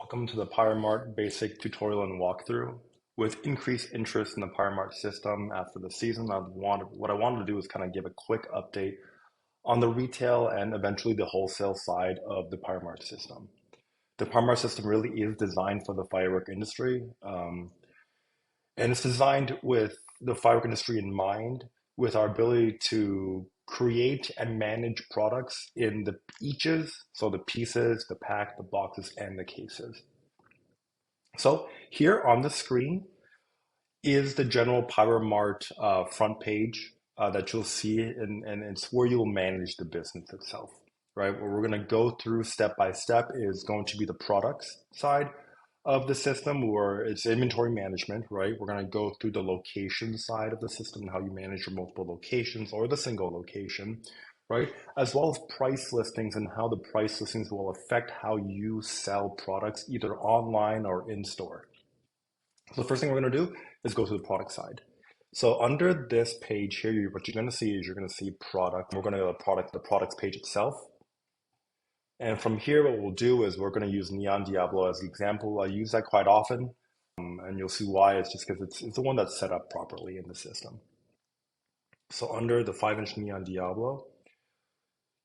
Welcome to the Pyromart basic tutorial and walkthrough. With increased interest in the Pyromart system after the season, what I wanted to do is kind of give a quick update on the retail and eventually the wholesale side of the Pyromart system. The Pyromart system really is designed for the firework industry, and it's designed with the firework industry in mind, with our ability to create and manage products in the eaches, so the pieces, the pack, the boxes, and the cases. So here on the screen is the general Pyromart front page that you'll see, and it's where you'll manage the business itself, right? What we're going to go through step by step is going to be the products side of the system, where it's inventory management, right? We're going to go through the location side of the system, how you manage your multiple locations or the single location, right? As well as price listings and how the price listings will affect how you sell products either online or in store. So the first thing we're going to do is go to the product side. So under this page here, what you're going to see is you're going to see product. We're going to go to the products page itself. And from here, what we'll do is we're going to use Neon Diablo as the example. I use that quite often, and you'll see why. It's just because it's the one that's set up properly in the system. So under the 5-inch Neon Diablo,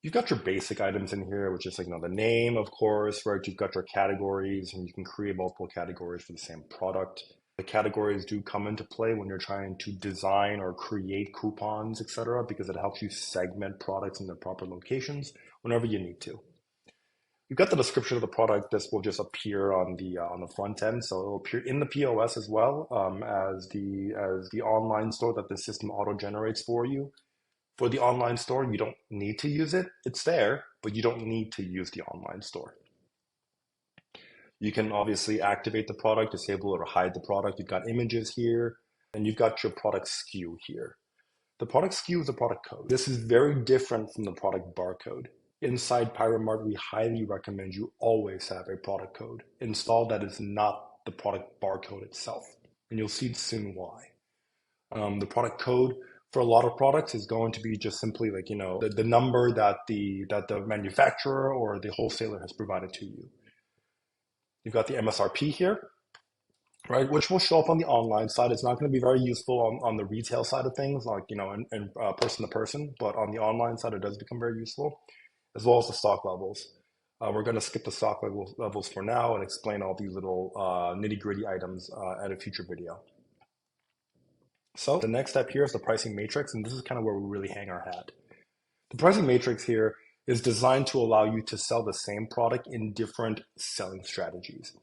you've got your basic items in here, which is like, the name, of course, right? You've got your categories, and you can create multiple categories for the same product. The categories do come into play when you're trying to design or create coupons, etc., because it helps you segment products in their proper locations whenever you need to. You've got the description of the product. This will just appear on the front end, so it'll appear in the POS as well, as the online store that the system auto generates for you. For the online store, you don't need to use it. It's there, but you don't need to use the online store. You can obviously activate the product, disable it, or hide the product. You've got images here, and you've got your product SKU here. The product SKU is the product code. This is very different from the product barcode. Inside Pyromart, we highly recommend you always have a product code installed that is not the product barcode itself. And you'll see soon why. The product code for a lot of products is going to be just simply like, the number that the manufacturer or the wholesaler has provided to you. You've got the MSRP here, right, which will show up on the online side. It's not going to be very useful on the retail side of things, like, and person to person, but on the online side, it does become very useful, as well as the stock levels. We're going to skip the stock levels for now and explain all these little nitty-gritty items at a future video. So the next step here is the pricing matrix, and this is kind of where we really hang our hat. The pricing matrix here is designed to allow you to sell the same product in different selling strategies.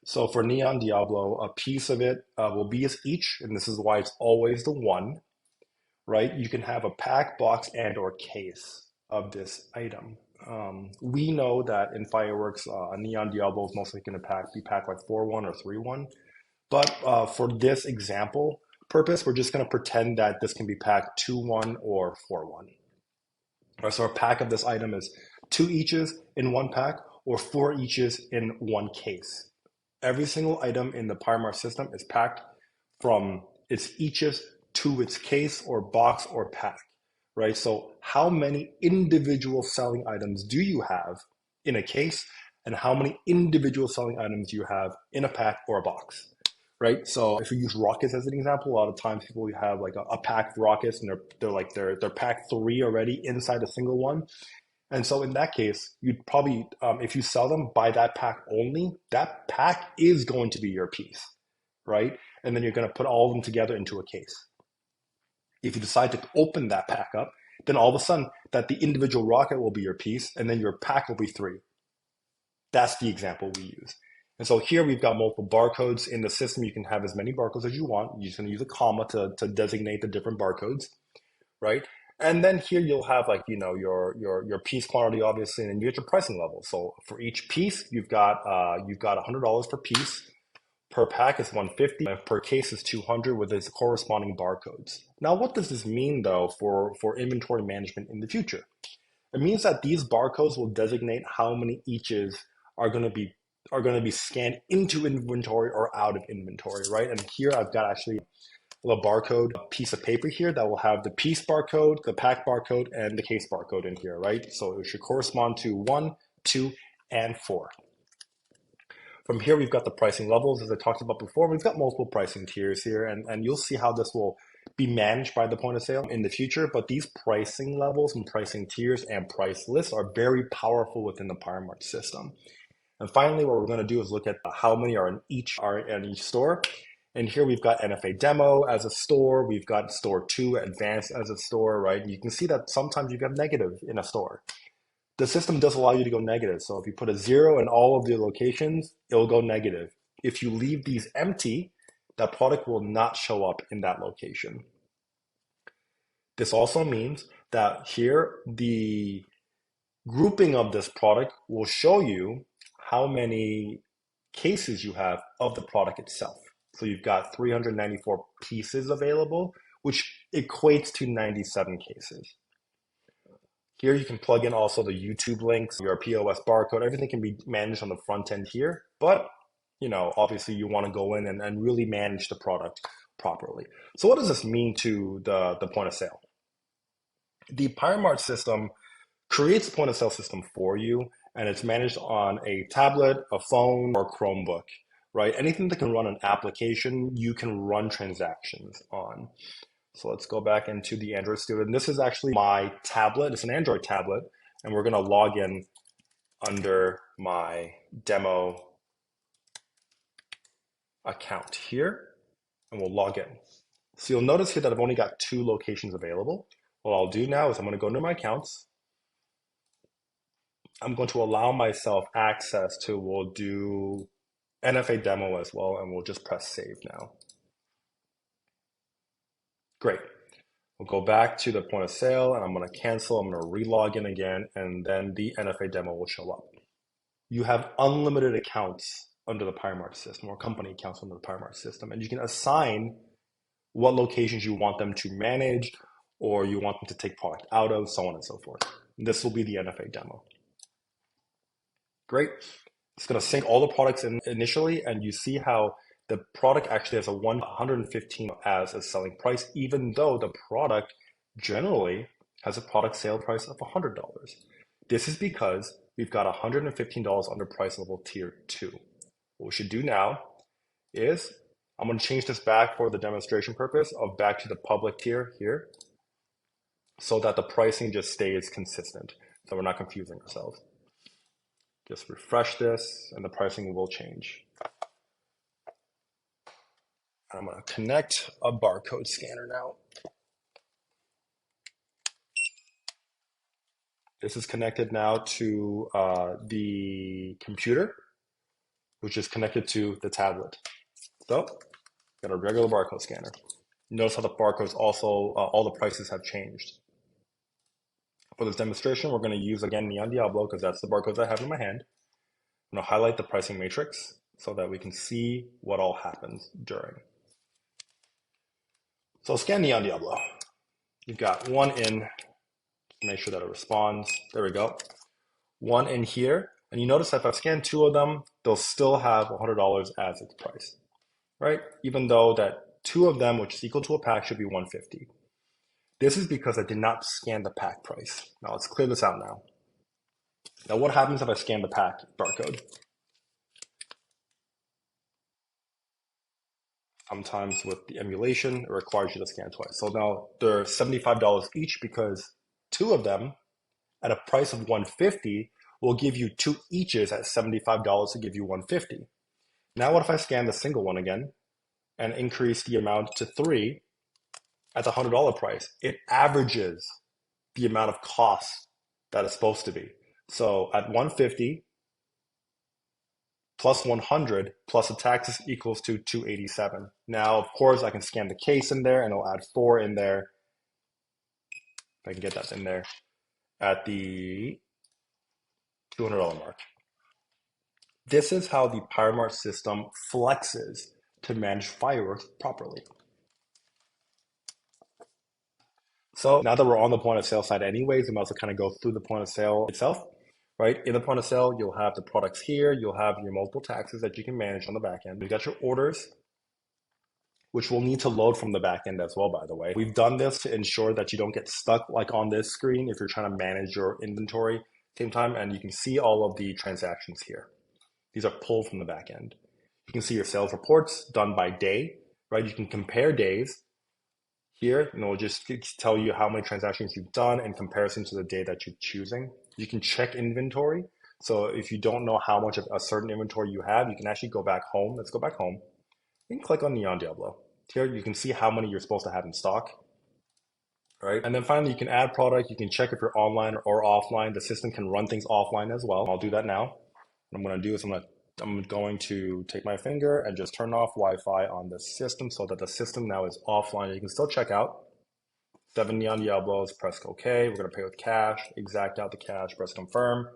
So for Neon Diablo, a piece of it will be as each, and this is why it's always the one, right? You can have a pack, box, and or case of this item. We know that in fireworks, a Neon Diablo is mostly going to be packed like 4-1 or 3-1. But for this example purpose, we're just going to pretend that this can be packed 2-1 or 4-1. Right, so our pack of this item is 2 eaches in 1 pack or 4 eaches in 1 case. Every single item in the Pyromart system is packed from its eaches to its case or box or pack, right? So how many individual selling items do you have in a case, and how many individual selling items do you have in a pack or a box? Right, so if you use rockets as an example, a lot of times people have like a pack of rockets, and they're pack 3 already inside a single one. And so in that case, you'd probably, if you sell them by that pack only, that pack is going to be your piece, right? And then you're going to put all of them together into a case. If you decide to open that pack up, then all of a sudden that the individual rocket will be your piece, and then your pack will be 3. That's the example we use. And so here we've got multiple barcodes in the system. You can have as many barcodes as you want. You're just going to use a comma to designate the different barcodes, right? And then here you'll have like, your piece quantity, obviously, and then you get your pricing level. So for each piece, you've got $100 per piece. Per pack is $150, and per case is $200 with its corresponding barcodes. Now, what does this mean though for inventory management in the future? It means that these barcodes will designate how many eaches are going to be scanned into inventory or out of inventory, right? And here I've got actually a barcode piece of paper here that will have the piece barcode, the pack barcode, and the case barcode in here, right? So it should correspond to 1, 2, and 4. From here, we've got the pricing levels, as I talked about before. We've got multiple pricing tiers here, and you'll see how this will be managed by the point of sale in the future. But these pricing levels and pricing tiers and price lists are very powerful within the Pyromart system. And finally, what we're going to do is look at how many are in each store. And here we've got NFA demo as a store. We've got store 2 advanced as a store, right? You can see that sometimes you have negative in a store. The system does allow you to go negative. So if you put a 0 in all of the locations, it will go negative. If you leave these empty, that product will not show up in that location. This also means that here, the grouping of this product will show you how many cases you have of the product itself. So you've got 394 pieces available, which equates to 97 cases. Here you can plug in also the YouTube links, your POS barcode, everything can be managed on the front end here. But, obviously you want to go in and really manage the product properly. So what does this mean to the point of sale? The Pyromart system creates a point of sale system for you, and it's managed on a tablet, a phone, or Chromebook, right? Anything that can run an application, you can run transactions on. So let's go back into the Android Studio. And this is actually my tablet. It's an Android tablet. And we're going to log in under my demo account here. And we'll log in. So you'll notice here that I've only got 2 locations available. What I'll do now is I'm going to go into my accounts. I'm going to allow myself access to, we'll do NFA demo as well. And we'll just press save now. Great. We'll go back to the point of sale and I'm going to cancel. I'm going to re-log in again, and then the NFA demo will show up. You have unlimited accounts under the Pyromart system, or company accounts under the Pyromart system, and you can assign what locations you want them to manage or you want them to take product out of, so on and so forth. This will be the NFA demo. Great. It's going to sync all the products in initially, and you see how the product actually has a 115 as a selling price, even though the product generally has a product sale price of $100. This is because we've got $115 under price level tier 2. What we should do now is I'm going to change this back for the demonstration purpose of back to the public tier here, so that the pricing just stays consistent, so we're not confusing ourselves. Just refresh this and the pricing will change. I'm going to connect a barcode scanner now. This is connected now to the computer, which is connected to the tablet. So, got a regular barcode scanner. Notice how the barcodes also, all the prices have changed. For this demonstration, we're going to use, again, Neon Diablo, because that's the barcodes I have in my hand. I'm going to highlight the pricing matrix so that we can see what all happens during. So scan Neon Diablo. You've got 1 in, make sure that it responds. There we go. 1 in here. And you notice that if I scan 2 of them, they'll still have $100 as its price, right? Even though that 2 of them, which is equal to a pack, should be $150. This is because I did not scan the pack price. Now let's clear this out now. Now what happens if I scan the pack barcode? Sometimes with the emulation, it requires you to scan twice. So now they're $75 each because 2 of them at a price of $150 will give you 2 eaches at $75 to give you $150. Now what if I scan the single one again and increase the amount to 3 at the $100 price? It averages the amount of cost that it's supposed to be. So at $150 plus 100 plus the taxes equals to $287. Now, of course, I can scan the case in there and I'll add 4 in there. If I can get that in there at the $200 mark. This is how the Pyromart system flexes to manage fireworks properly. So now that we're on the point of sale side anyways, we might also kind of go through the point of sale itself. Right? In the point of sale, you'll have the products here. You'll have your multiple taxes that you can manage on the back end. You've got your orders, which will need to load from the back end as well, by the way. We've done this to ensure that you don't get stuck like on this screen if you're trying to manage your inventory at the same time, and you can see all of the transactions here. These are pulled from the back end. You can see your sales reports done by day, right? You can compare days here, and it'll just tell you how many transactions you've done in comparison to the day that you're choosing. You can check inventory. So if you don't know how much of a certain inventory you have, you can actually go back home. Let's go back home. You can click on Neon Diablo. Here you can see how many you're supposed to have in stock, right? And then finally, you can add product. You can check if you're online or offline. The system can run things offline as well. I'll do that now. What I'm going to do is I'm going to take my finger and just turn off Wi-Fi on the system so that the system now is offline. You can still check out 7 Neon Diablos, press OK. We're going to pay with cash, exact out the cash, press confirm,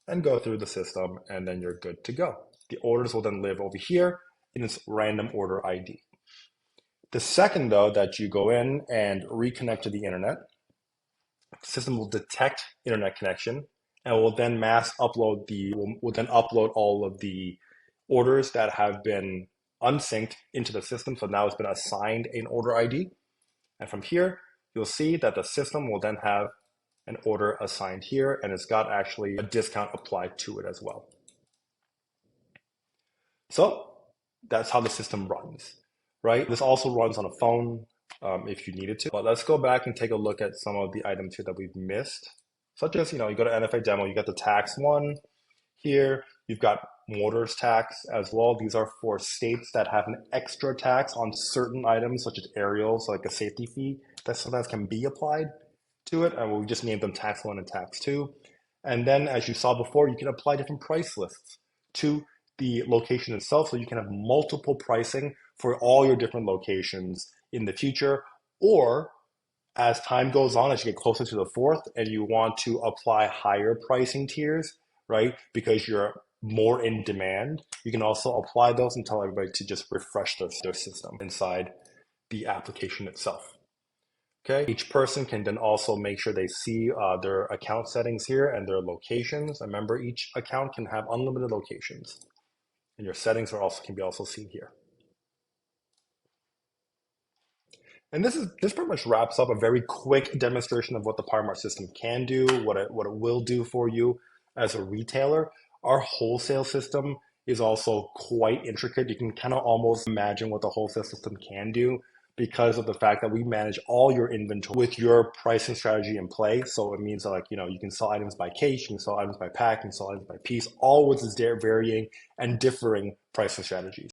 and go through the system, and then you're good to go. The orders will then live over here in its random order ID. The second, though, that you go in and reconnect to the internet, the system will detect internet connection and will then will then upload all of the orders that have been unsynced into the system. So now it's been assigned an order ID. And from here, you'll see that the system will then have an order assigned here, and it's got actually a discount applied to it as well. So that's how the system runs, right? This also runs on a phone if you needed to. But let's go back and take a look at some of the items here that we've missed, such as, you go to NFA demo, you got the tax one here. You've got mortars tax as well. These are for states that have an extra tax on certain items, such as aerials, like a safety fee that sometimes can be applied to it. And we'll just name them tax one and tax two. And then, as you saw before, you can apply different price lists to the location itself, so you can have multiple pricing for all your different locations in the future. Or as time goes on, as you get closer to the fourth and you want to apply higher pricing tiers, right, because you're more in demand, you can also apply those and tell everybody to just refresh their system inside the application itself. Okay, each person can then also make sure they see their account settings here and their locations. Remember, each account can have unlimited locations, and your settings can be also seen here. And this pretty much wraps up a very quick demonstration of what the Pyromart system can do, what it will do for you as a retailer. Our wholesale system is also quite intricate. You can kind of almost imagine what the wholesale system can do because of the fact that we manage all your inventory with your pricing strategy in play. So it means that, like, you can sell items by case, you can sell items by pack, you can sell items by piece, all with its varying and differing pricing strategies.